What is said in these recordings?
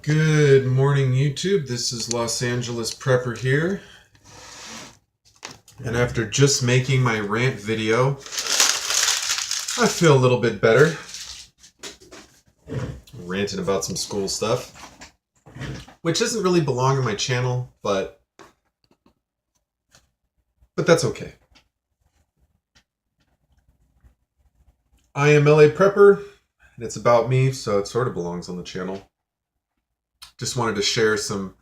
Good morning, YouTube. This is Los Angeles Prepper here. And after just making my rant video, I feel a little bit better. Ranting about some school stuff, which doesn't really belong on my channel, but that's okay. I am LA Prepper, and it's about me, so it sort of belongs on the channel. Just wanted to share some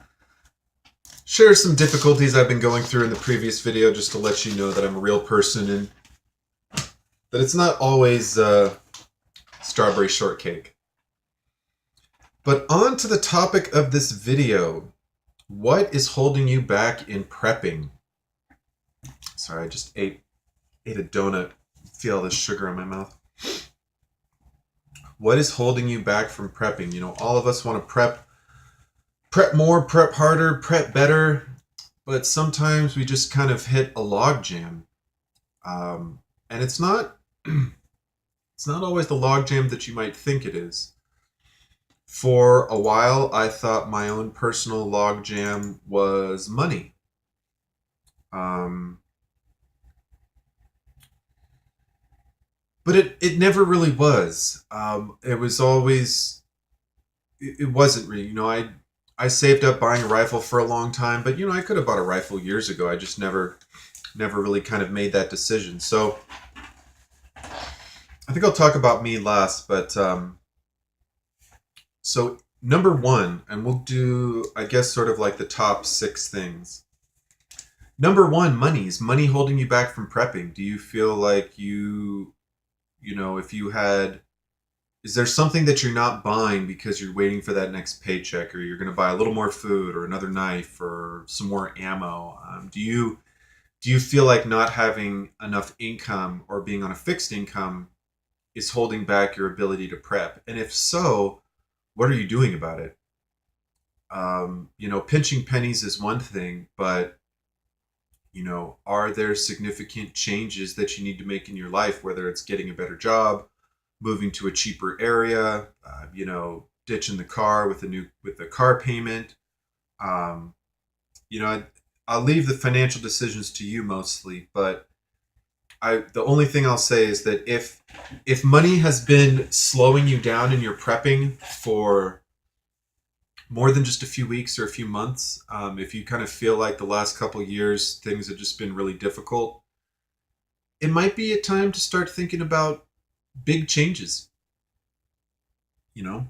difficulties I've been going through in the previous video, just to let you know that I'm a real person and that it's not always strawberry shortcake. But on to the topic of this video. What is holding you back in prepping? Sorry, I just ate a donut. Feel all this sugar on my mouth. What is holding you back from prepping? You know, all of us want to prep more, prep harder, prep better, but sometimes we just kind of hit a log jam. And it's not always the log jam that you might think it is. For a while, I thought my own personal log jam was money. But it never really was. It was always, it wasn't really, you know, I saved up buying a rifle for a long time, but you know, I could have bought a rifle years ago. I just never really kind of made that decision. So I think I'll talk about me last, but so number one, and we'll do, I guess, sort of like the top 6 things. Number one, money. Is money holding you back from prepping? Do you feel like you know, if you had, is there something that you're not buying because you're waiting for that next paycheck, or you're going to buy a little more food or another knife or some more ammo? Do you feel like not having enough income or being on a fixed income is holding back your ability to prep? And if so, what are you doing about it? You know, pinching pennies is one thing, but you know, are there significant changes that you need to make in your life, whether it's getting a better job, moving to a cheaper area, you know, ditching the car with the car payment? You know, I'll leave the financial decisions to you mostly, but the only thing I'll say is that if money has been slowing you down in your prepping for more than just a few weeks or a few months, if you kind of feel like the last couple of years things have just been really difficult, it might be a time to start thinking about big changes. You know,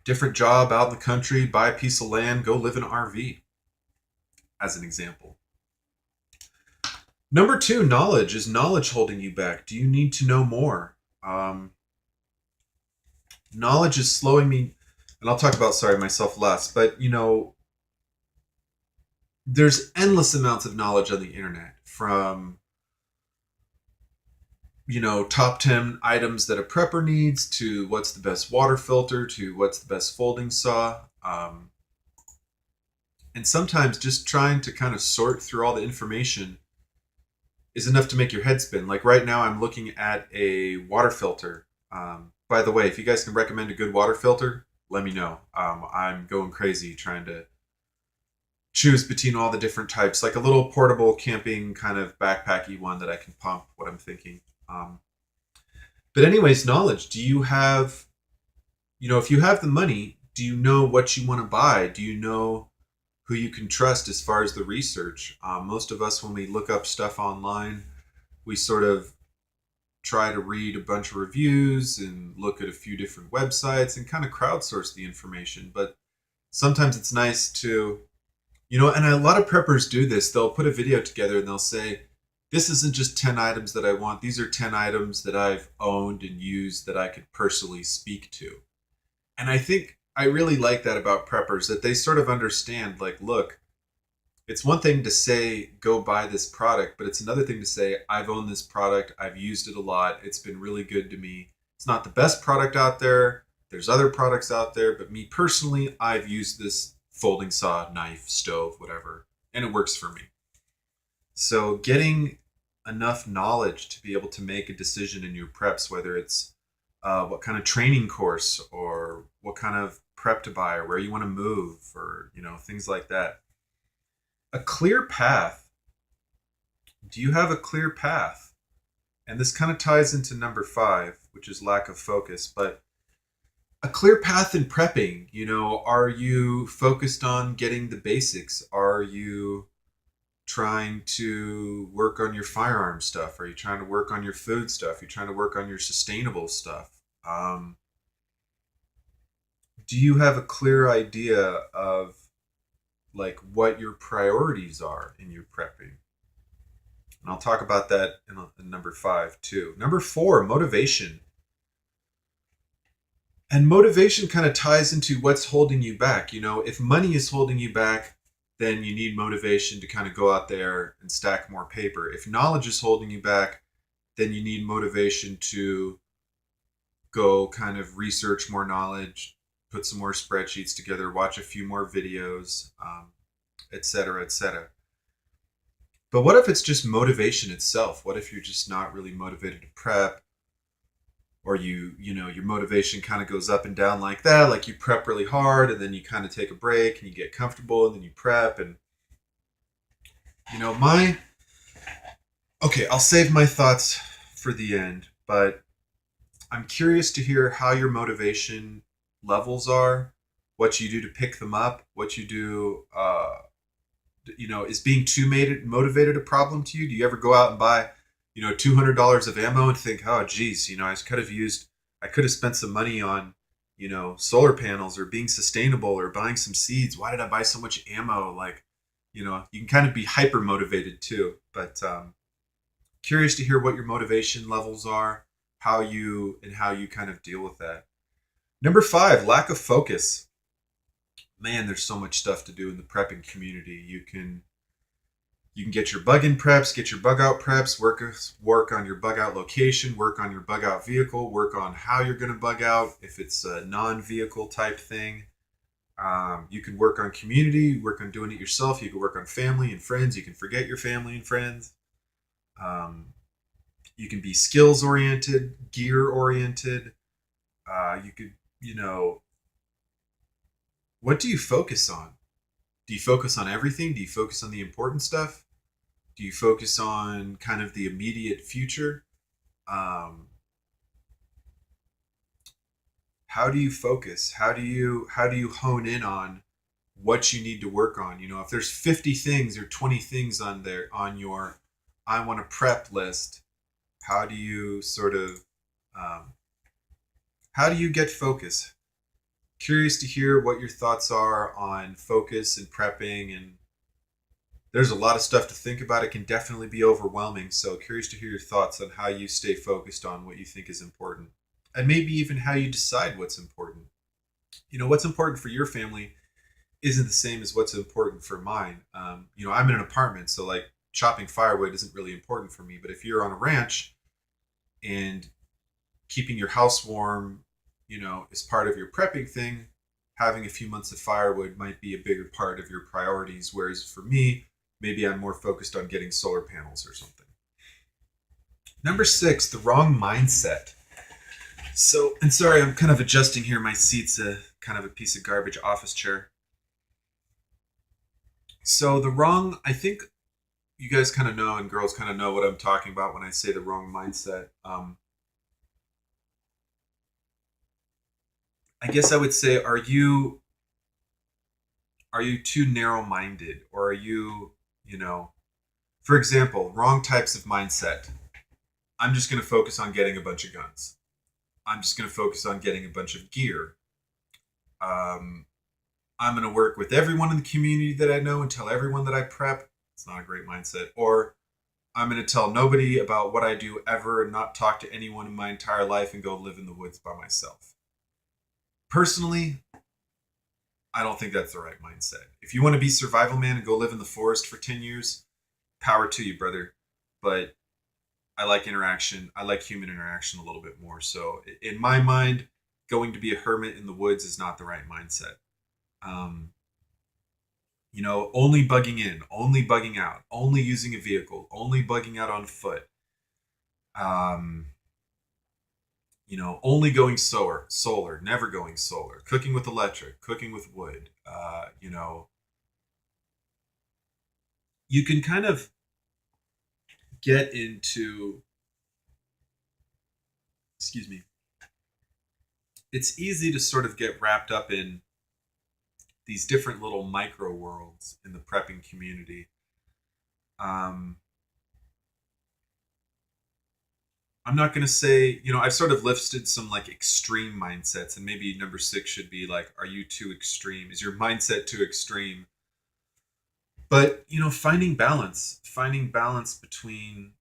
different job out in the country, buy a piece of land, go live in an RV, as an example. Number 2, knowledge. Is knowledge holding you back? Do you need to know more? Knowledge is slowing me, and I'll talk about, myself last, but you know, there's endless amounts of knowledge on the internet, from, you know, top 10 items that a prepper needs, to what's the best water filter, to what's the best folding saw. And sometimes just trying to kind of sort through all the information is enough to make your head spin. Like right now, I'm looking at a water filter. By the way, if you guys can recommend a good water filter, let me know. I'm going crazy trying to choose between all the different types, like a little portable camping kind of backpacky one that I can pump what I'm thinking. But anyways, knowledge. Do you have, you know, if you have the money, do you know what you want to buy? Do you know who you can trust as far as the research? Most of us, when we look up stuff online, we sort of try to read a bunch of reviews and look at a few different websites and kind of crowdsource the information. But sometimes it's nice to, you know, and a lot of preppers do this. They'll put a video together and they'll say, this isn't just 10 items that I want. These are 10 items that I've owned and used that I could personally speak to. And I think I really like that about preppers, that they sort of understand, like, look, it's one thing to say, go buy this product, but it's another thing to say, I've owned this product. I've used it a lot. It's been really good to me. It's not the best product out there. There's other products out there, but me personally, I've used this folding saw, knife, stove, whatever, and it works for me. So getting enough knowledge to be able to make a decision in your preps, whether it's what kind of training course or what kind of prep to buy or where you want to move or, things like that. A clear path. Do you have a clear path? And this kind of ties into number 5, which is lack of focus, but a clear path in prepping, are you focused on getting the basics? Are you trying to work on your firearm stuff? Are you trying to work on your food stuff? Are you trying to work on your sustainable stuff? Do you have a clear idea of like what your priorities are in your prepping? And I'll talk about that in number 5 too. Number 4, motivation. And motivation kind of ties into what's holding you back. If money is holding you back, then you need motivation to kind of go out there and stack more paper. If knowledge is holding you back, then you need motivation to go kind of research more knowledge, put some more spreadsheets together, watch a few more videos, et cetera, et cetera. But what if it's just motivation itself? What if you're just not really motivated to prep? Or your motivation kind of goes up and down like that, like you prep really hard and then you kind of take a break and you get comfortable and then you prep and I'll save my thoughts for the end, but I'm curious to hear how your motivation levels are, what you do to pick them up, what you do. Is being too motivated a problem to you? Do you ever go out and buy $200 of ammo and think, oh geez, I could have spent some money on solar panels or being sustainable or buying some seeds. Why did I buy so much ammo? Like, you can kind of be hyper motivated too, but curious to hear what your motivation levels are, how you kind of deal with that. Number 5, lack of focus. Man, there's so much stuff to do in the prepping community. You can get your bug in preps, get your bug out preps, work on your bug out location, work on your bug out vehicle, work on how you're going to bug out if it's a non-vehicle type thing. You can work on community, work on doing it yourself. You can work on family and friends. You can forget your family and friends. You can be skills oriented, gear oriented. You could, what do you focus on? Do you focus on everything? Do you focus on the important stuff? Do you focus on kind of the immediate future? How do you focus? How do you hone in on what you need to work on? If there's 50 things or 20 things on your I want to prep list, how do you how do you get focus? Curious to hear what your thoughts are on focus and prepping, and there's a lot of stuff to think about. It can definitely be overwhelming, so curious to hear your thoughts on how you stay focused on what you think is important, and maybe even how you decide what's important. What's important for your family isn't the same as what's important for mine. I'm in an apartment, so like chopping firewood isn't really important for me, but if you're on a ranch and keeping your house warm is part of your prepping thing, having a few months of firewood might be a bigger part of your priorities. Whereas for me, maybe I'm more focused on getting solar panels or something. Number 6, the wrong mindset. So, and sorry, I'm kind of adjusting here. My seat's kind of a piece of garbage office chair. So I think you guys kind of know, and girls kind of know what I'm talking about when I say the wrong mindset. I guess I would say, are you too narrow-minded, or are you, for example, wrong types of mindset. I'm just going to focus on getting a bunch of guns. I'm just going to focus on getting a bunch of gear. I'm going to work with everyone in the community that I know and tell everyone that I prep. It's not a great mindset. Or I'm going to tell nobody about what I do ever and not talk to anyone in my entire life and go live in the woods by myself. Personally, I don't think that's the right mindset. If you want to be survival man and go live in the forest for 10 years, power to you, brother. But I like interaction. I like human interaction a little bit more. So in my mind, going to be a hermit in the woods is not the right mindset. Only bugging in, only bugging out, only using a vehicle, only bugging out on foot. only going solar, never going solar, cooking with electric, cooking with wood. You can kind of get into, excuse me, it's easy to sort of get wrapped up in these different little micro worlds in the prepping community. Um, I'm not going to say, I've sort of listed some like extreme mindsets, and maybe number six should be like, are you too extreme? Is your mindset too extreme? But, finding balance between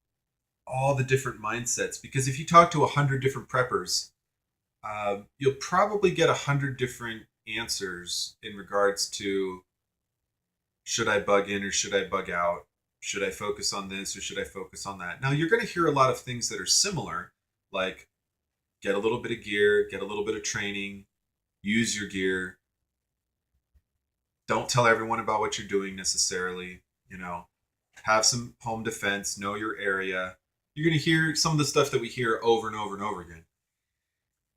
all the different mindsets. Because if you talk to 100 different preppers, you'll probably get 100 different answers in regards to, should I bug in or should I bug out? Should I focus on this or should I focus on that? Now, you're going to hear a lot of things that are similar, like get a little bit of gear, get a little bit of training, use your gear. Don't tell everyone about what you're doing necessarily. Have some home defense, know your area. You're going to hear some of the stuff that we hear over and over and over again.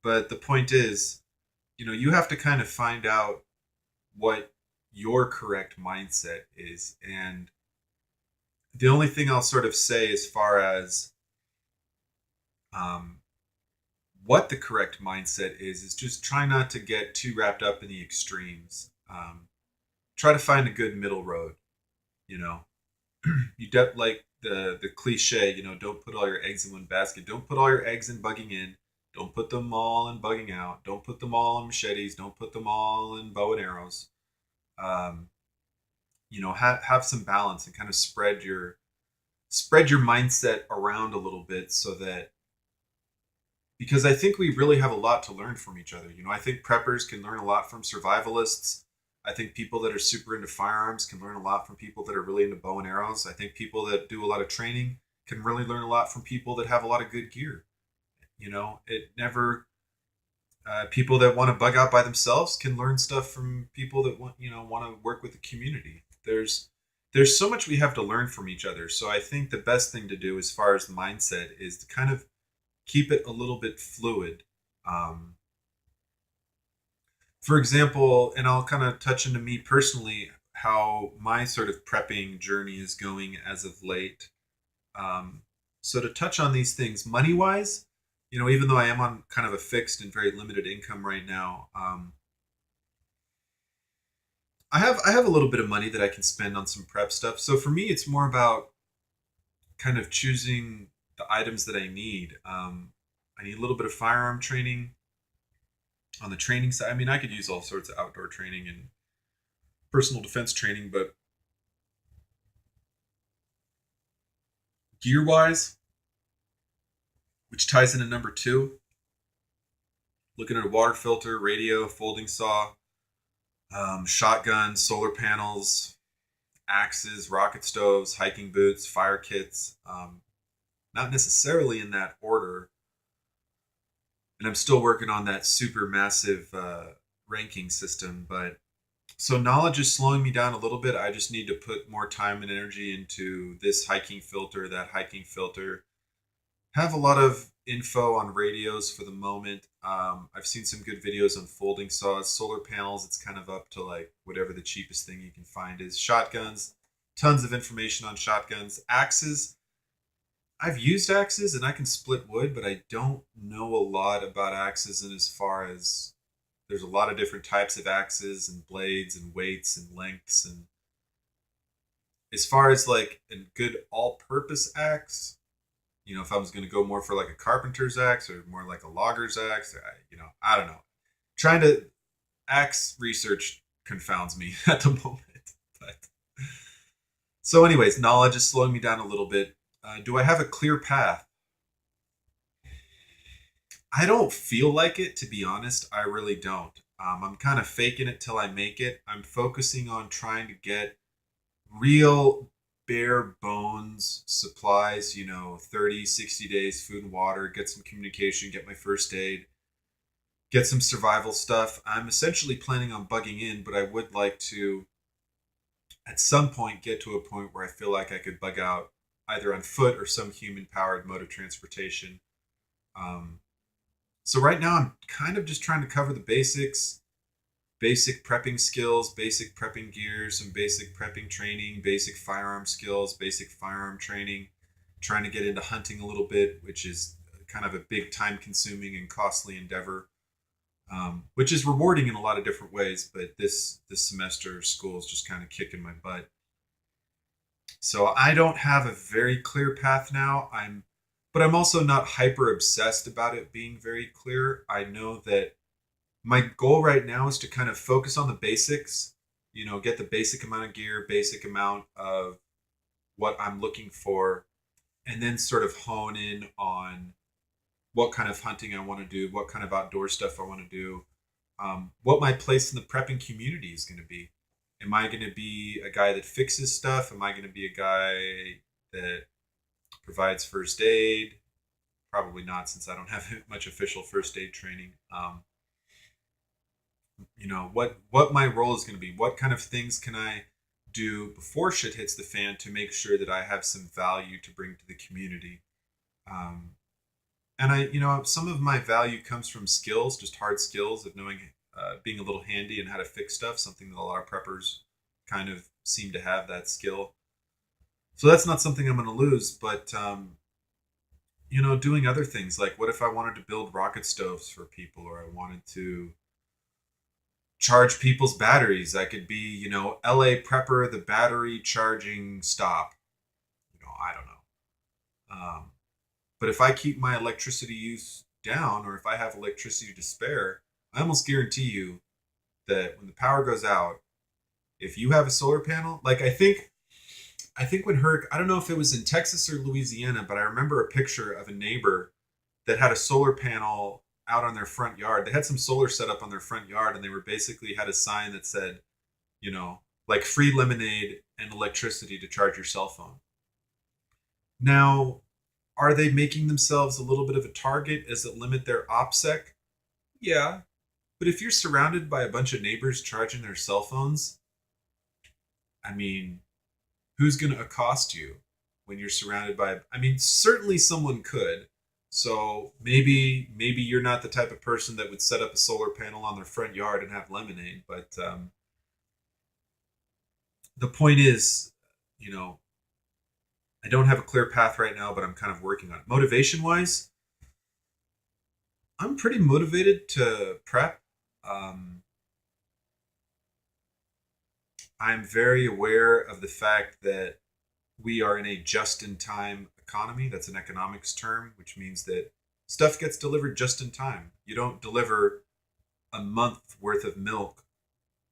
But the point is, you have to kind of find out what your correct mindset is. And the only thing I'll sort of say as far as what the correct mindset is just try not to get too wrapped up in the extremes. Try to find a good middle road. Like the cliche, don't put all your eggs in one basket. Don't put all your eggs in bugging in. Don't put them all in bugging out. Don't put them all in machetes. Don't put them all in bow and arrows. Um, have some balance and kind of spread your mindset around a little bit, so that, because I think we really have a lot to learn from each other. I think preppers can learn a lot from survivalists. I think people that are super into firearms can learn a lot from people that are really into bow and arrows. I think people that do a lot of training can really learn a lot from people that have a lot of good gear. It never, people that want to bug out by themselves can learn stuff from people that want to work with the community. There's so much we have to learn from each other. So I think the best thing to do as far as the mindset is to kind of keep it a little bit fluid. For example, and I'll kind of touch into me personally, how my sort of prepping journey is going as of late. So to touch on these things, money wise, even though I am on kind of a fixed and very limited income right now, I have a little bit of money that I can spend on some prep stuff. So for me, it's more about kind of choosing the items that I need. I need a little bit of firearm training on the training side. I mean, I could use all sorts of outdoor training and personal defense training, but gear wise, which ties into number two, looking at a water filter, radio, folding saw, shotguns, solar panels, axes, rocket stoves, hiking boots, fire kits. Not necessarily in that order. And I'm still working on that super massive ranking system. But so knowledge is slowing me down a little bit. I just need to put more time and energy into this hiking filter, that hiking filter. Have a lot of info on radios for the moment. I've seen some good videos on folding saws, solar panels. It's kind of up to like whatever the cheapest thing you can find is. Shotguns, tons of information on shotguns. Axes, I've used axes and I can split wood, but I don't know a lot about axes. And as far as, there's a lot of different types of axes and blades and weights and lengths. And as far as like a good all-purpose axe, if I was going to go more for like a carpenter's axe or more like a logger's axe, I don't know. Trying to axe research confounds me at the moment. But so, anyways, knowledge is slowing me down a little bit. Do I have a clear path? I don't feel like it, to be honest. I really don't. I'm kind of faking it till I make it. I'm focusing on trying to get real bare bones supplies, 30, 60 days, food and water, get some communication, get my first aid, get some survival stuff. I'm essentially planning on bugging in, but I would like to, at some point, get to a point where I feel like I could bug out either on foot or some human powered mode of transportation. So right now I'm kind of just trying to cover the basics, basic prepping skills, basic prepping gear, some basic prepping training, basic firearm skills, basic firearm training, trying to get into hunting a little bit, which is kind of a big time consuming and costly endeavor. Which is rewarding in a lot of different ways, but this semester school is just kind of kicking my butt. So I don't have a very clear path now. But I'm also not hyper obsessed about it being very clear. I know that my goal right now is to kind of focus on the basics, get the basic amount of gear, basic amount of what I'm looking for, and then sort of hone in on what kind of hunting I want to do, what kind of outdoor stuff I want to do, what my place in the prepping community is going to be. Am I going to be a guy that fixes stuff? Am I going to be a guy that provides first aid? Probably not, since I don't have much official first aid training. What my role is going to be. What kind of things can I do before shit hits the fan to make sure that I have some value to bring to the community? Um, and some of my value comes from skills, just hard skills of knowing, being a little handy and how to fix stuff. Something that a lot of preppers kind of seem to have that skill. So that's not something I'm going to lose, but doing other things like what if I wanted to build rocket stoves for people, or I wanted to charge people's batteries? I could be, LA Prepper, the battery charging stop. I don't know. But if I keep my electricity use down, or if I have electricity to spare, I almost guarantee you that when the power goes out, if you have a solar panel, like I think when I don't know if it was in Texas or Louisiana, but I remember a picture of a neighbor that had a solar panel out on their front yard. They had some solar set up on their front yard, and they were basically had a sign that said, like free lemonade and electricity to charge your cell phone. Now, are they making themselves a little bit of a target? Does it limit their OPSEC? Yeah. But if you're surrounded by a bunch of neighbors charging their cell phones, I mean, who's going to accost you when you're surrounded by, I mean, certainly someone could. So maybe you're not the type of person that would set up a solar panel on their front yard and have lemonade, but the point is, you know, I don't have a clear path right now, but I'm kind of working on it. Motivation wise, I'm pretty motivated to prep. Um, I'm very aware of the fact that we are in a just in time economy. That's an economics term, which means that stuff gets delivered just in time. You don't deliver a month worth of milk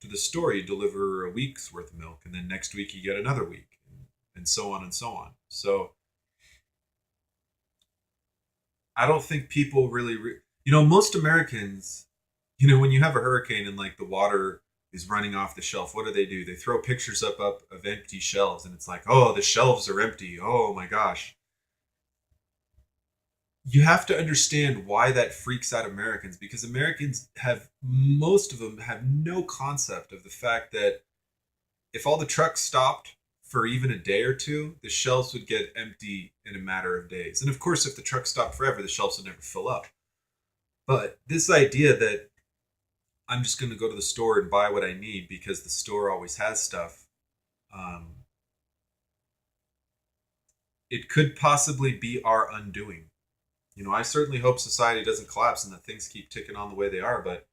to the store, you deliver a week's worth of milk, and then next week you get another week, and so on and so on. So I don't think people really, most Americans, when you have a hurricane and like the water is running off the shelf, what do? They throw pictures up of empty shelves, and it's like, oh, the shelves are empty. Oh my gosh. You have to understand why that freaks out Americans, because Americans have, most of them have no concept of the fact that if all the trucks stopped for even a day or two, the shelves would get empty in a matter of days. And of course, if the trucks stopped forever, the shelves would never fill up. But this idea that I'm just going to go to the store and buy what I need because the store always has stuff, um, it could possibly be our undoing. I certainly hope society doesn't collapse and that things keep ticking on the way they are, but,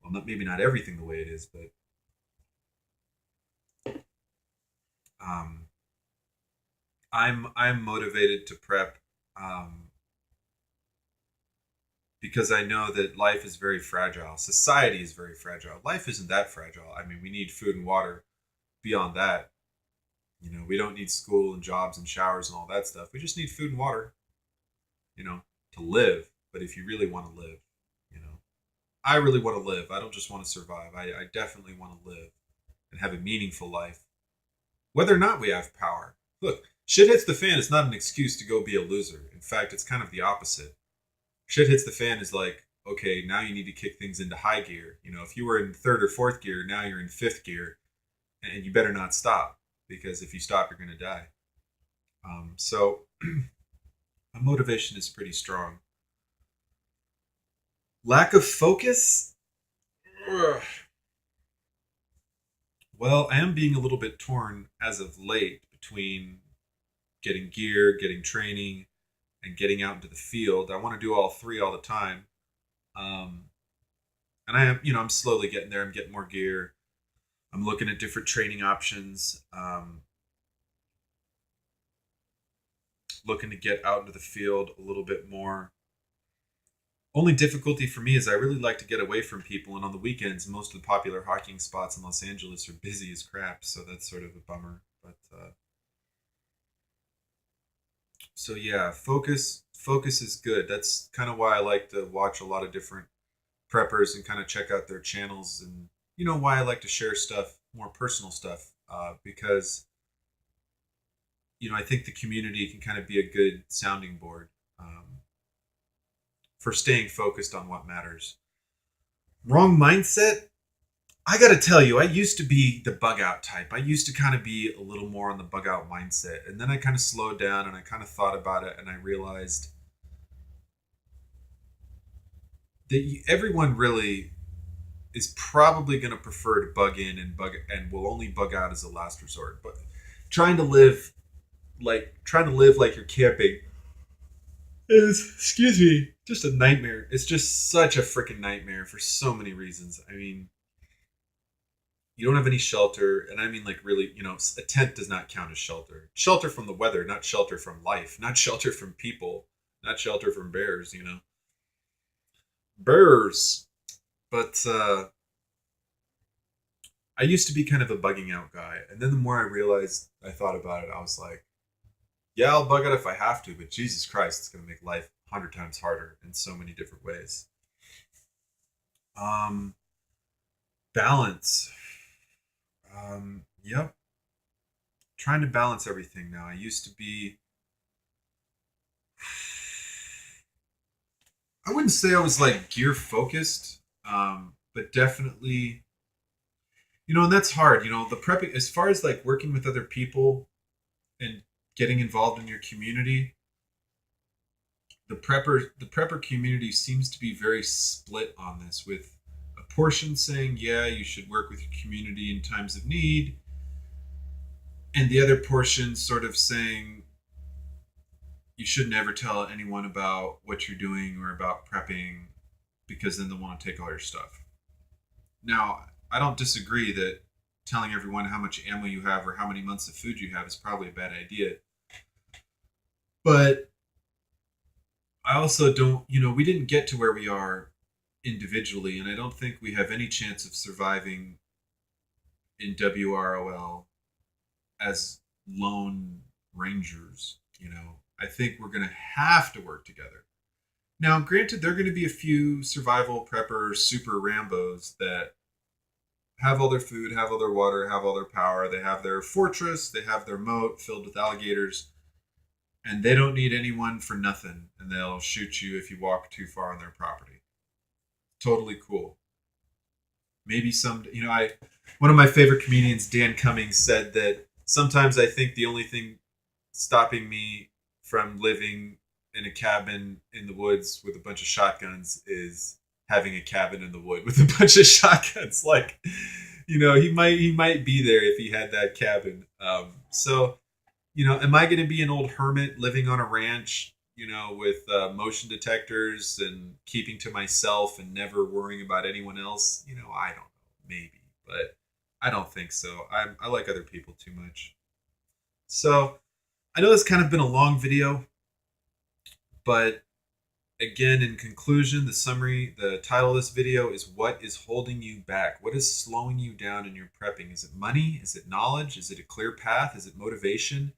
well, maybe not everything the way it is, but um, I'm motivated to prep, um, because I know that life is very fragile. Society is very fragile. Life isn't that fragile. I mean, we need food and water. Beyond that, we don't need school and jobs and showers and all that stuff. We just need food and water, to live. But if you really want to live, you know, I really want to live. I don't just want to survive. I definitely want to live and have a meaningful life, whether or not we have power. Look, shit hits the fan is not an excuse to go be a loser. In fact, it's kind of the opposite. Shit hits the fan is like, okay, now you need to kick things into high gear. If you were in third or fourth gear, now you're in fifth gear, and you better not stop, because if you stop, you're going to die. So my motivation is pretty strong. Lack of focus? Ugh. Well, I am being a little bit torn as of late between getting gear, getting training, and getting out into the field. I want to do all three all the time. Um, and I am, I'm slowly getting there. I'm getting more gear. I'm looking at different training options. Looking to get out into the field a little bit more. Only difficulty for me is I really like to get away from people, and on the weekends, most of the popular hiking spots in Los Angeles are busy as crap, so that's sort of a bummer. But so yeah, focus is good. That's kind of why I like to watch a lot of different preppers and kind of check out their channels, and why I like to share stuff, more personal stuff, because I think the community can kind of be a good sounding board for staying focused on what matters. Wrong mindset. I got to tell you, I used to be the bug out type. I used to kind of be a little more on the bug out mindset. And then I kind of slowed down and I kind of thought about it and I realized that everyone really is probably going to prefer to bug in and will only bug out as a last resort. But trying to live like you're camping is, excuse me, just a nightmare. It's just such a freaking nightmare for so many reasons. I mean, you don't have any shelter, and I mean, like, really, a tent does not count as shelter. Shelter from the weather, not shelter from life, not shelter from people, not shelter from bears. Bears. But I used to be kind of a bugging out guy, and then the more I realized, I thought about it, I was like, yeah, I'll bug out if I have to, but Jesus Christ, it's going to make life 100 times harder in so many different ways. Um, Balance. Yep. Trying to balance everything now. I used to be, I wouldn't say I was like gear focused, but definitely, and that's hard. The prepping, as far as like working with other people and getting involved in your community, the prepper community seems to be very split on this, with a portion saying, yeah, you should work with your community in times of need, and the other portion sort of saying you should never tell anyone about what you're doing or about prepping, because then they'll want to take all your stuff. Now, I don't disagree that telling everyone how much ammo you have or how many months of food you have is probably a bad idea. But I also don't, we didn't get to where we are individually, and I don't think we have any chance of surviving in WROL as lone rangers. I think we're going to have to work together. Now, granted, there are going to be a few survival preppers, super Rambos that have all their food, have all their water, have all their power. They have their fortress, they have their moat filled with alligators, and they don't need anyone for nothing, and they'll shoot you if you walk too far on their property. Totally cool. Maybe one of my favorite comedians, Dan Cummings, said that sometimes I think the only thing stopping me from living in a cabin in the woods with a bunch of shotguns is having a cabin in the wood with a bunch of shotguns. Like, he might be there if he had that cabin. So, am I going to be an old hermit living on a ranch, with motion detectors and keeping to myself and never worrying about anyone else? I don't know, maybe, but I don't think so. I like other people too much. So I know this kind of been a long video, but again, in conclusion, the title of this video is what is holding you back? What is slowing you down in your prepping? Is it money? Is it knowledge? Is it a clear path? Is it motivation?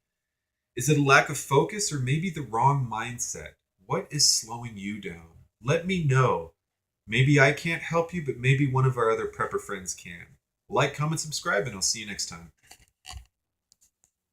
Is it a lack of focus, or maybe the wrong mindset? What is slowing you down? Let me know. Maybe I can't help you, but maybe one of our other prepper friends can. Like, comment, subscribe, and I'll see you next time.